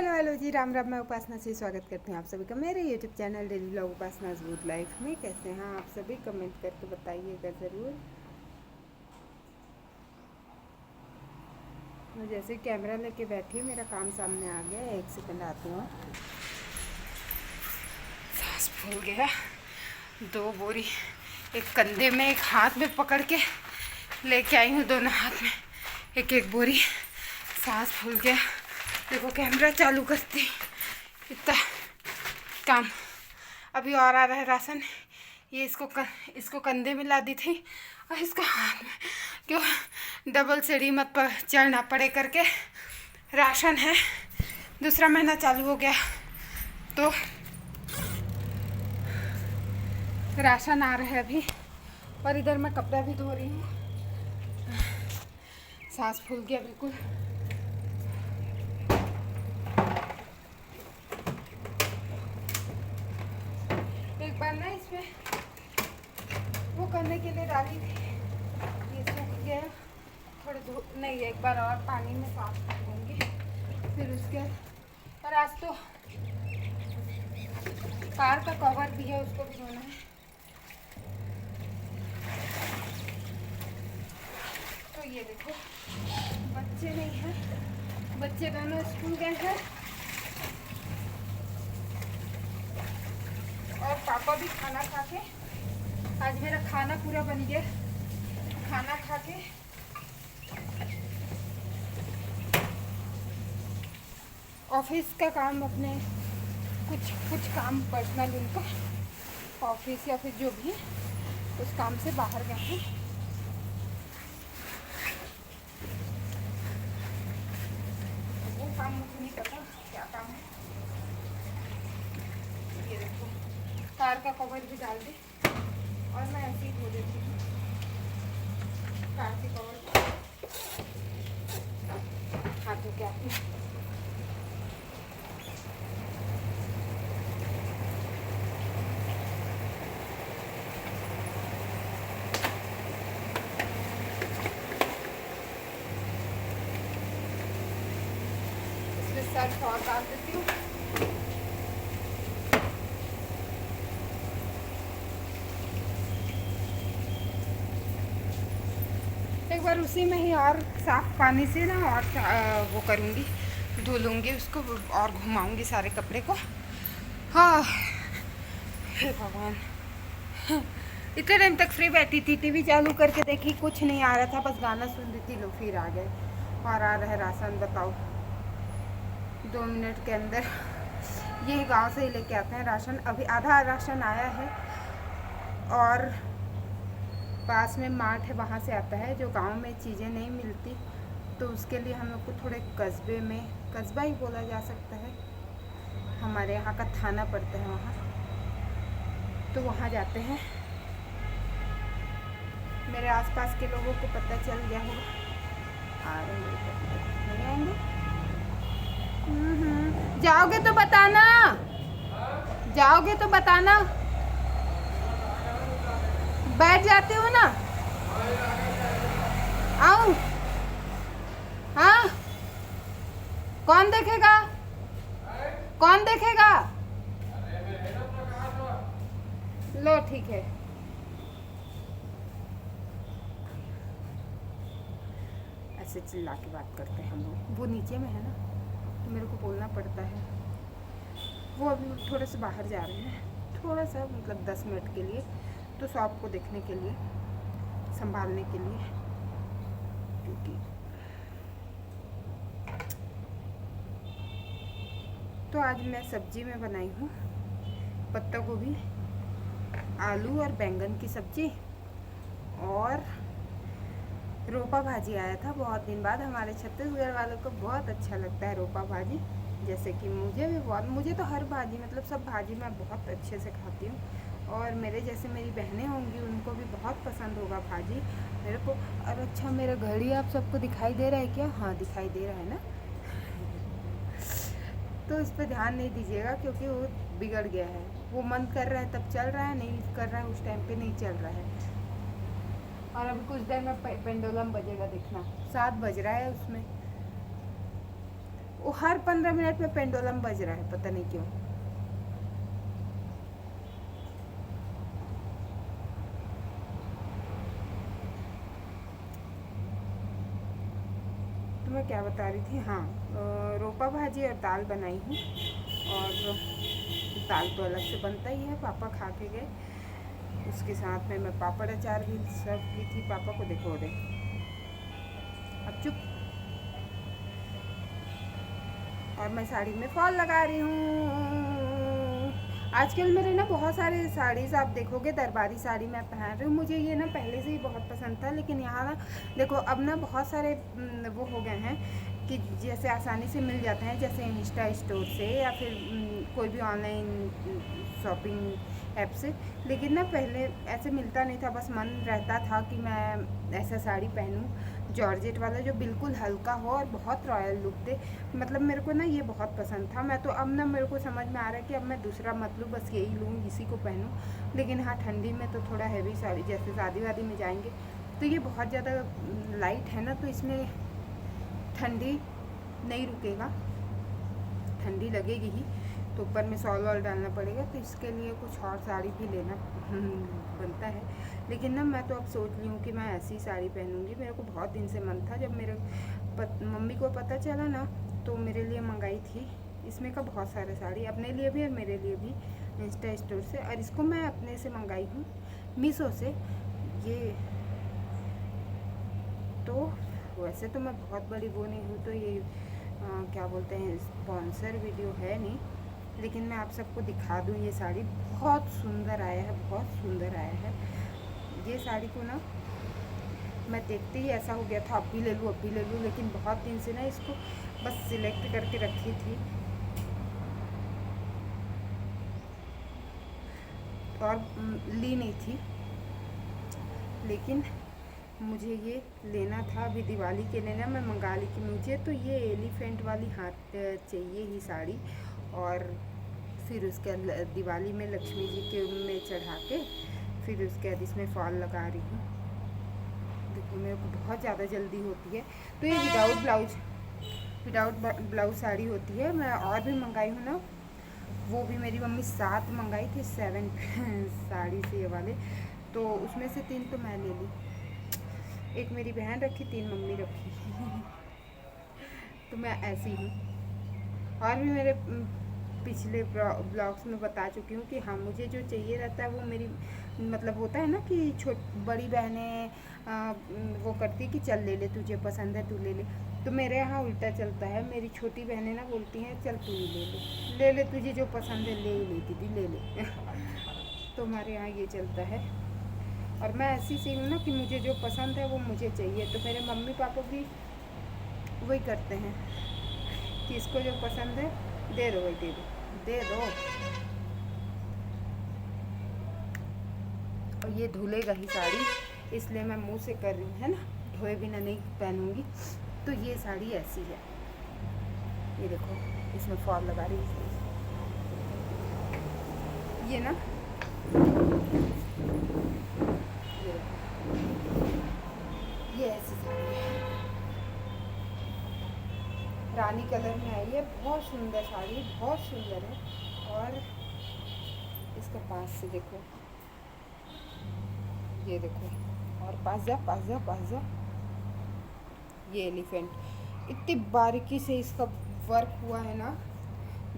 Hello जी, राम राम। मैं उपासना से स्वागत करती हूँ आप सभी का मेरे यूट्यूब चैनल डेली व्लॉग उपासना गुड लाइफ में। कैसे हैं आप सभी? कमेंट करके बताइएगा ज़रूर। मैं जैसे कैमरा लेके बैठी हूँ, मेरा काम सामने आ गया। 1 सेकंड आती हूँ। सांस फूल गया। 2 बोरी एक कंधे में, एक हाथ में पकड़ के लेके आई हूँ। दोनों हाथ में एक एक बोरी। सांस फूल गया। देखो कैमरा चालू करती, इतना काम। अभी और आ रहा है राशन। ये इसको कंधे में ला दी थी और इसको हाथ में, क्यों डबल सीढ़ी मत पर चढ़ना पड़े करके। राशन है, दूसरा महीना चालू हो गया तो राशन आ रहा है अभी। और इधर मैं कपड़ा भी धो रही हूँ। सांस फूल गया बिल्कुल। एक बार ना इसमें वो करने के लिए डाली थी, ये सूख गया। थोड़े नहीं, एक बार और पानी में साफ कर दूँगी फिर उसके। और आज तो कार का कवर भी है, उसको भी धोना है। तो ये देखो, बच्चे नहीं हैं, बच्चे दोनों स्कूल गए हैं और पापा भी खाना खा के। आज मेरा खाना पूरा बन गया। खाना खा के ऑफिस का काम, अपने कुछ काम पर्सनल उनका ऑफिस या फिर जो भी उस काम से बाहर गए हैं। वो काम मुझे नहीं पता क्या काम है। ये देखो, कार का कवर भी डाल दे और मैं ऐसे ही धो देती हूँ कार के कवर। हाथों के आती सर्फ और डाल देती हूँ। एक बार उसी में ही और साफ पानी से ना और वो करूँगी, धो लूँगी उसको और घुमाऊँगी सारे कपड़े को। हाँ हे भगवान। इतने टाइम तक फ्री बैठी थी, टीवी चालू करके देखी, कुछ नहीं आ रहा था, बस गाना सुन रही थी। लो फिर आ गए और आ रहा है राशन। बताओ 2 मिनट के अंदर। ये गांव से ही लेके आते हैं राशन। अभी आधा राशन आया है और पास में मार्ट है, वहाँ से आता है। जो गांव में चीज़ें नहीं मिलती तो उसके लिए हम लोग को थोड़े कस्बे में, कस्बा ही बोला जा सकता है, हमारे यहाँ का थाना पड़ता है वहाँ, तो वहाँ जाते हैं। मेरे आसपास के लोगों को पता चल गया होगा। आ रहे नहीं आएंगे? जाओगे तो बताना, जाओगे तो बताना। बैठ जाते हो ना? आऊं? हाँ, कौन देखेगा? कौन देखेगा? लो ठीक है। ऐसे चिल्ला के बात करते हैं हम लोग। वो नीचे में है ना, तो मेरे को बोलना पड़ता है। वो अभी थोड़े से बाहर जा रहे हैं, थोड़ा सा मतलब 10 मिनट के लिए, तो शॉप को देखने के लिए, संभालने के लिए। क्योंकि तो आज मैं सब्जी में बनाई हूँ पत्ता गोभी, आलू और बैंगन की सब्जी। और रोपा भाजी आया था बहुत दिन बाद। हमारे छत्तीसगढ़ वालों को बहुत अच्छा लगता है रोपा भाजी, जैसे कि मुझे भी बहुत। मुझे तो हर भाजी, मतलब सब भाजी मैं बहुत अच्छे से खाती हूँ। और मेरे जैसे मेरी बहनें होंगी, उनको भी बहुत पसंद होगा भाजी मेरे को। और अच्छा, मेरा घड़ी आप सबको दिखाई दे रहा है क्या? हाँ दिखाई दे रहा है ना। तो इस पर ध्यान नहीं दीजिएगा क्योंकि वो बिगड़ गया है। वो मन कर रहा है तब चल रहा है, नहीं कर रहा है उस टाइम पे नहीं चल रहा है। और अभी कुछ देर में पेंडुलम बजेगा, देखना 7 बज रहा है उसमें। वो हर 15 मिनट में पेंडुलम बज रहा है, पता नहीं क्यों। तो मैं क्या बता रही थी, हाँ, रोपा भाजी और दाल बनाई हूँ। और दाल तो अलग से बनता ही है, पापा खा के गए। उसके साथ में मैं पापड़ अचार भी सर्व की थी पापा को। देखो दे, अब चुप। और मैं साड़ी में फॉल लगा रही हूँ। आजकल मेरे ना बहुत सारे साड़ीज़ आप देखोगे, दरबारी साड़ी मैं पहन रही हूँ। मुझे ये ना पहले से ही बहुत पसंद था, लेकिन यहाँ ना देखो अब ना बहुत सारे वो हो गए हैं कि जैसे आसानी से मिल जाते हैं, जैसे इंस्टा स्टोर से या फिर कोई भी ऑनलाइन शॉपिंग ऐप से। लेकिन ना पहले ऐसे मिलता नहीं था, बस मन रहता था कि मैं ऐसा साड़ी पहनूं जॉर्जेट वाला, जो बिल्कुल हल्का हो और बहुत रॉयल लुक दे। मतलब मेरे को ना ये बहुत पसंद था। मैं तो अब ना मेरे को समझ में आ रहा है कि अब मैं दूसरा मत लूँ, बस यही लूँ, इसी को पहनूँ। लेकिन हाँ, ठंडी में तो थोड़ा हैवी साड़ी, जैसे शादी वादी में जाएंगे तो ये बहुत ज़्यादा लाइट है ना, तो इसमें ठंडी नहीं रुकेगा, ठंडी लगेगी ही, तो ऊपर में शॉल वॉल डालना पड़ेगा। तो इसके लिए कुछ और साड़ी भी लेना बनता है। लेकिन ना मैं तो अब सोच रही हूँ कि मैं ऐसी साड़ी पहनूंगी। मेरे को बहुत दिन से मन था, जब मेरे मम्मी को पता चला ना तो मेरे लिए मंगाई थी इसमें का बहुत सारा साड़ी, अपने लिए भी और मेरे लिए भी, इंस्टा स्टोर से। और इसको मैं अपने से मंगाई हूँ, मीशो से। ये तो वैसे तो मैं बहुत बड़ी वो नहीं हूँ, तो ये क्या बोलते हैं, स्पॉन्सर वीडियो है नहीं, लेकिन मैं आप सबको दिखा दूँ। ये साड़ी बहुत सुंदर आया है, बहुत सुंदर आया है। ये साड़ी को ना मैं देखते ही ऐसा हो गया था अब भी ले लूँ, अब भी ले लूँ। लेकिन बहुत दिन से ना इसको बस सिलेक्ट करके रखी थी और ली नहीं थी। लेकिन मुझे ये लेना था, अभी दिवाली के लिए ना मैं मंगा ली कि मुझे तो ये एलिफेंट वाली हाथ चाहिए ही साड़ी। और फिर उसके दिवाली में लक्ष्मी जी के में चढ़ा के फिर उसके बाद इसमें फॉल लगा रही हूँ। देखो मेरे को बहुत ज़्यादा जल्दी होती है। तो ये विदाउट ब्लाउज साड़ी होती है। मैं और भी मंगाई हूँ ना, वो भी मेरी मम्मी 7 मंगाई थी, 7 साड़ी से ये वाले, तो उसमें से 3 तो मैं ले ली, 1 मेरी बहन रखी, 3 मम्मी रखी। तो मैं ऐसी हूँ। और भी मेरे पिछले ब्लॉग्स में बता चुकी हूँ कि हाँ, मुझे जो चाहिए रहता है वो मेरी, मतलब होता है ना कि बड़ी बहनें वो करती कि चल ले ले, तुझे पसंद है तू ले ले। तो मेरे यहाँ उल्टा चलता है, मेरी छोटी बहनें ना बोलती हैं चल तू ही ले ले, तुझे जो पसंद है ले ले दीदी, ले ले। तो हमारे यहाँ ये चलता है। और मैं ऐसी सी हूँ ना कि मुझे जो पसंद है वो मुझे चाहिए। तो मेरे मम्मी पापा भी वही करते हैं कि इसको जो पसंद है दे दो, वही दे दो। और ये धुलेगा ही साड़ी, इसलिए मैं मुंह से कर रही हूँ, है ना, धोए बिना नहीं पहनूंगी। तो ये साड़ी ऐसी है, ये देखो इसमें फॉल लगा रही है ये ना, ये ऐसी साड़ी है, रानी कलर में आई है, बहुत सुंदर साड़ी, बहुत सुंदर है। और इसका पास से देखो, ये देखो, और पास जा, ये एलिफेंट इतनी बारीकी से इसका वर्क हुआ है ना,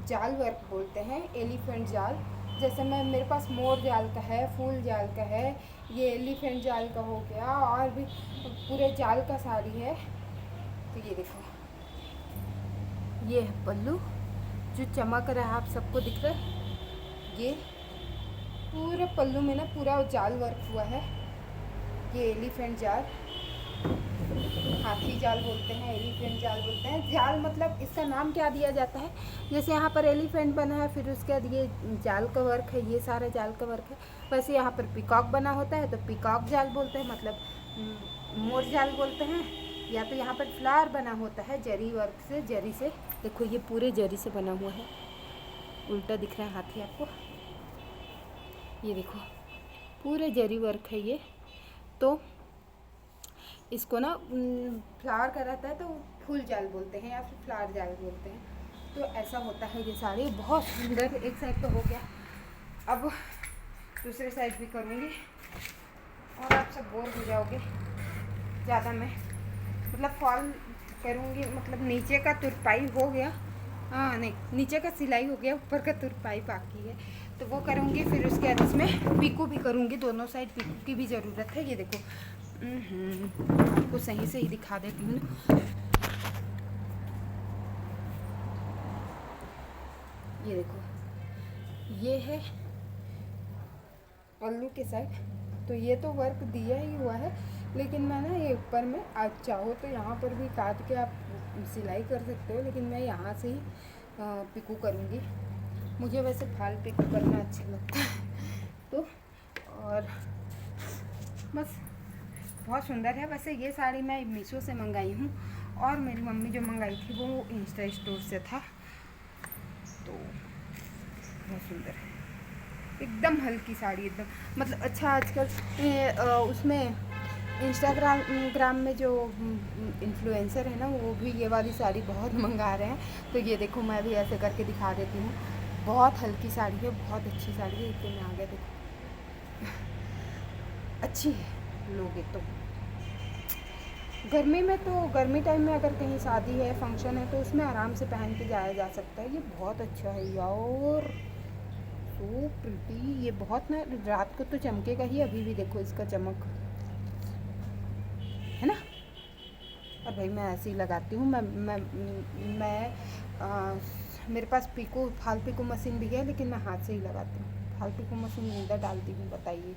जाल वर्क बोलते हैं, एलिफेंट जाल। जैसे मेरे पास मोर जाल का है, फूल जाल का है, ये एलिफेंट जाल का हो गया, और भी पूरे जाल का साड़ी है। तो ये देखो, ये है पल्लू जो चमक रहा है, आप सबको दिख रहा है। ये पूरे पल्लू में ना पूरा जाल वर्क हुआ है। ये एलिफेंट जाल, हाथी जाल बोलते हैं, एलिफेंट जाल बोलते हैं। जाल मतलब इसका नाम क्या दिया जाता है, जैसे यहाँ पर एलिफेंट बना है, फिर उसके बाद ये जाल का वर्क है, ये सारा जाल का वर्क है। वैसे यहाँ पर पिकॉक बना होता है तो पिकॉक जाल बोलते हैं, मतलब मोर जाल बोलते हैं। या तो यहाँ पर फ्लावर बना होता है जरी वर्क से, जरी से। देखो ये पूरे जरी से बना हुआ है, उल्टा दिख रहा है हाथी आपको, ये देखो पूरे जरी वर्क है ये। तो इसको ना फ्लावर का रहता है तो फूल जाल बोलते हैं या फिर फ्लावर जाल बोलते हैं। तो ऐसा होता है ये साड़ी, बहुत सुंदर। एक साइड तो हो गया, अब दूसरे साइड भी करूँगी और आप सब बोर हो जाओगे ज़्यादा। मैं मतलब फॉल करूँगी, मतलब नीचे का तुरपाई हो गया, हाँ नहीं, नीचे का सिलाई हो गया, ऊपर का तुरपाई बाकी है, तो वो करूँगी। फिर उसके बाद इसमें पीको भी करूँगी, दोनों साइड पीको की भी ज़रूरत है। ये देखो, आपको सही से ही दिखा देती हूँ। ये देखो, ये है पल्लू के साइड, तो ये तो वर्क दिया ही हुआ है, लेकिन मैं ना ये ऊपर में आप चाहो तो यहाँ पर भी काट के आप सिलाई कर सकते हो, लेकिन मैं यहाँ से ही पिको करूँगी। मुझे वैसे फाल पिको करना अच्छा लगता है। तो और बस, बहुत सुंदर है। वैसे ये साड़ी मैं मीशो से मंगाई हूँ, और मेरी मम्मी जो मंगाई थी वो इंस्टा स्टोर से था। तो बहुत सुंदर है, एकदम हल्की साड़ी, एकदम मतलब अच्छा। आजकल उसमें इंस्टाग्राम में जो इन्फ्लुएंसर है ना, वो भी ये वाली साड़ी बहुत मंगा रहे हैं। तो ये देखो, मैं भी ऐसे करके दिखा देती हूँ। बहुत हल्की साड़ी है, बहुत अच्छी साड़ी है। इतने में आ गया, देखो अच्छी है। लोगे तो गर्मी में, तो गर्मी टाइम में अगर कहीं शादी है, फंक्शन है, तो उसमें आराम से पहन के जाया जा सकता है। ये बहुत अच्छा है यार, सो प्रिटी। ये बहुत ना, रात को तो चमकेगा ही, अभी भी देखो इसका चमक है ना। और भाई मैं ऐसे ही लगाती हूँ। मैं मेरे पास पिको, फाल पिको मशीन भी है, लेकिन मैं हाथ से ही लगाती हूँ। फाल पिको मशीन इधर डालती हूँ, बताइए।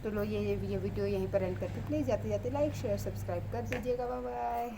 तो लो, ये वीडियो यहीं पर एंड करती हूँ। प्लीज़ जाते जाते लाइक शेयर सब्सक्राइब कर दीजिएगा। Bye bye.